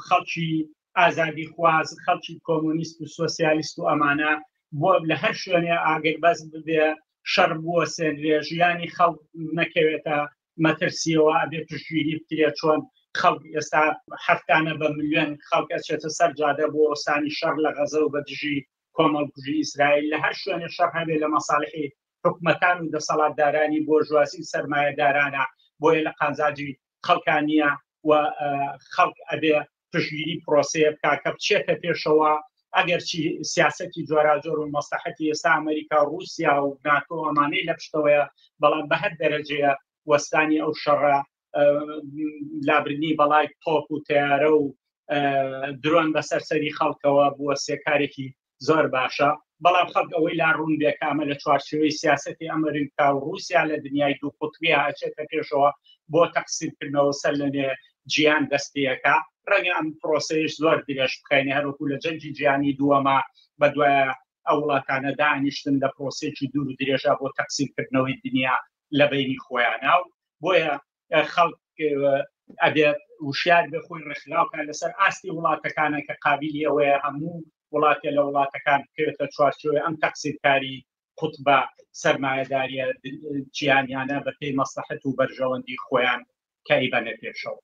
خەڵکی ئازادی خواز، خەڵکی کۆمۆنیست و سۆسیالیست و ئەمانە بۆ لە هەر شوێنێ ئاگربەز ببێ شەڕ بووە سێنرێ ژیانی خەڵک نەکەوێتە مەترسیەوە ئەبێ پشتگیری بکرێت چۆن خەڵک ئێستا هەفتانە بە ملیۆن خەڵک ئەچێتە سەر جادە بۆ ئۆسانی شەڕ لە غەزە و بە دژی کۆمەڵکوژی ئیسرائیل لە هەر شوێنێ شەڕ هەبێ لە مەساڵحی حکومەتان و دەسەڵاتدارانی بۆژوازی سەرمایەدارانە بۆیە لە قازاجی خەڵکانیە و خەڵک ئەبێ پشتگیری پرۆسەیە بکا کە بچێتە پێشەوە ئەگەر چی سیاسەتی جۆراجۆر و مەسلحەتی ئێستا ئەمریکا و رووسیا و ناتۆ ئەمانەی لە پشتەوەیە بەڵام بە هەر دەرەجەیە وەستانی ئەو شەڕە لابردنی بەڵای تۆپ و تیارە و درۆن بەسەر سەری خەڵکەوە بووە سێکارێکی زۆر باشە بەڵام خەڵک ئەوەی لا ڕوون بێ کامە لە چوارچێوەی سیاسەتی ئەمریکا و رووسیا لە دنیای دوو قوتبیە ئەچێتە پێشەوە بۆ تەقسیمکردنەوە سەر لەنێ جیهان دەستیەکە ڕەنگە ئەم پرۆسەیەش زۆر درێژ بکەینێ هەروەکو لە جەنگی جیهانی دووەمە بەدوایە ئەو وڵاتانە دانیشتن لە پرۆسەیەکی دوور و درێژە بۆ تەقسیمکردنەوەی دنیا لە بینی خۆیانە و بۆیە خەڵک ئەبێت وشیار بێ خۆی ڕێکخراوکە لەسەر ئاستی وڵاتەکانە کە قابلی ئەوەیە هەموو وڵاتێ لە وڵاتەکان بکرێتە چوارچێوەی ئەم تەقسیمکاری قوتبە سەرمایەداریە جیهانیانە بە پێی مەسلحەت و بەرژەوەندی خۆیان کە ئەیبەنە پێشەوە.